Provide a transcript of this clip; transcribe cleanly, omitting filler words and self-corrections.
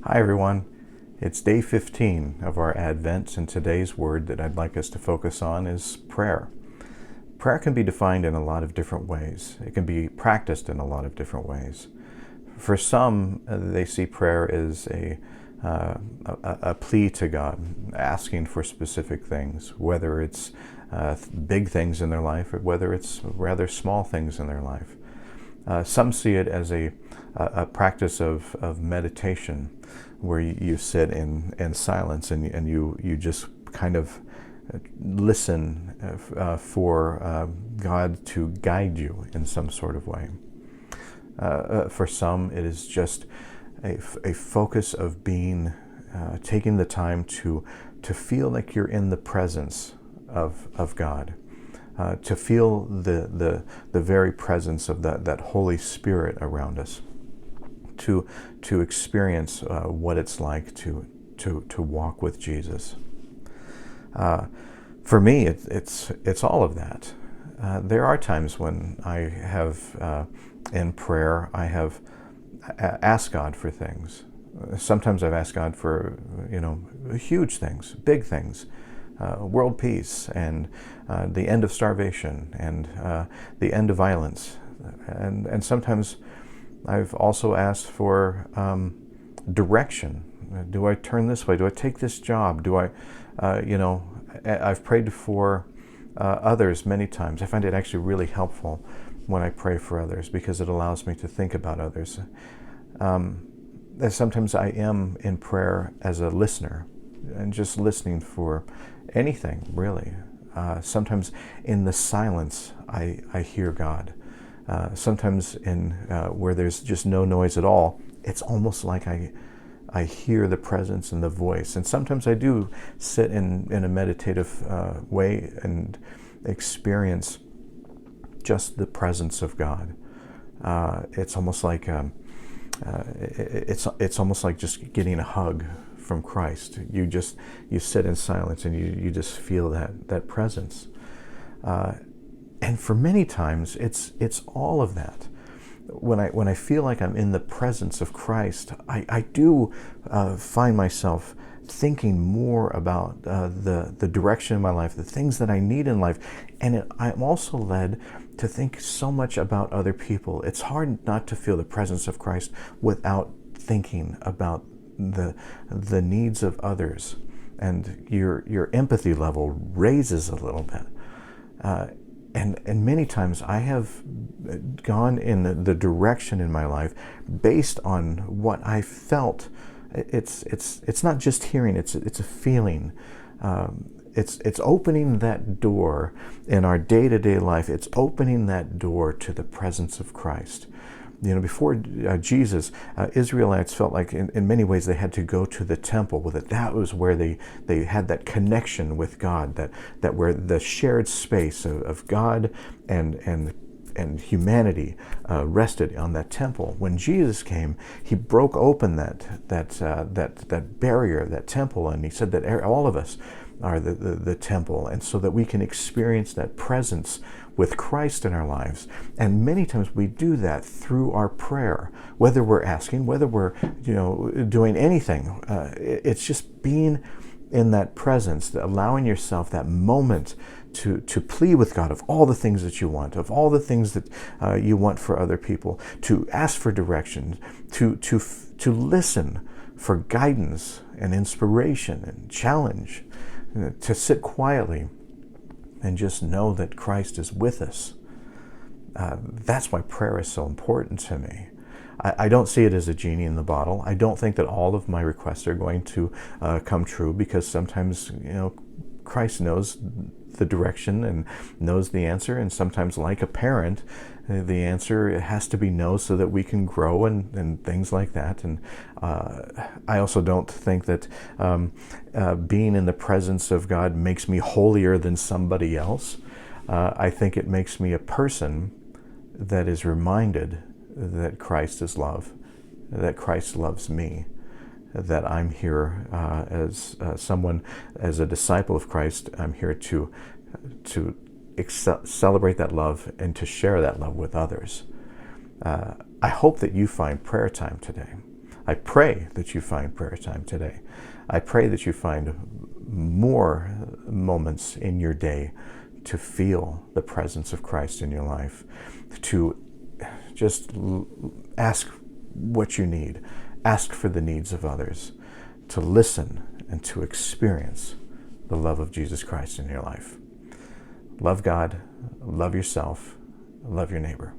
Hi everyone, it's day 15 of our Advent, and today's word that I'd like us to focus on is prayer. Prayer can be defined in a lot of different ways. It can be practiced in a lot of different ways. For some, they see prayer as a plea to God, asking for specific things, whether it's big things in their life or whether it's rather small things in their life. Some see it as a practice of meditation, where you sit in silence and you just kind of listen for God to guide you in some sort of way. For some, it is just a focus of being, taking the time to feel like you're in the presence of God. To feel the very presence of that Holy Spirit around us, to experience what it's like to walk with Jesus. For me, it's all of that. There are times when I have, in prayer, I have asked God for things. Sometimes I've asked God for, huge things, big things. World peace and the end of starvation and the end of violence. And sometimes I've also asked for direction. Do I turn this way? Do I take this job? Do I, I've prayed for others many times. I find it actually really helpful when I pray for others because it allows me to think about others. Sometimes I am in prayer as a listener and just listening for anything, really. Sometimes in the silence, I hear God. Sometimes in where there's just no noise at all, it's almost like I hear the presence and the voice. And sometimes I do sit in a meditative way and experience just the presence of God. It's almost like it's almost like just getting a hug from Christ. You sit in silence and you just feel that presence. And for many times, it's all of that. When I feel like I'm in the presence of Christ, I do find myself thinking more about the direction in my life, the things that I need in life, and I'm also led to think so much about other people. It's hard not to feel the presence of Christ without thinking about the needs of others, and your empathy level raises a little bit. And many times I have gone in the direction in my life based on what I felt. It's not just hearing; it's a feeling. It's opening that door in our day-to-day life. It's opening that door to the presence of Christ. Before Jesus, Israelites felt like in many ways they had to go to the temple with it. That was where they had that connection with God, that where the shared space of God and humanity rested on that temple. When Jesus came, he broke open that barrier, that temple, and he said that all of us are the temple, and so that we can experience that presence with Christ in our lives. And many times we do that through our prayer, whether we're asking, whether we're doing anything. It's just being in that presence, allowing yourself that moment to plead with God of all the things that you want, of all the things that you want for other people, to ask for direction, to listen for guidance and inspiration and challenge, to sit quietly and just know that Christ is with us. That's why prayer is so important to me. I don't see it as a genie in the bottle. I don't think that all of my requests are going to come true, because sometimes, Christ knows the direction and knows the answer, and sometimes, like a parent, the answer has to be no so that we can grow and things like that. And I also don't think that being in the presence of God makes me holier than somebody else. I think it makes me a person that is reminded that Christ is love, that Christ loves me, that I'm here as someone, as a disciple of Christ. I'm here to celebrate that love and to share that love with others. I hope that you find prayer time today. I pray that you find prayer time today. I pray that you find more moments in your day to feel the presence of Christ in your life, to just ask what you need, ask for the needs of others, to listen and to experience the love of Jesus Christ in your life. Love God, love yourself, love your neighbor.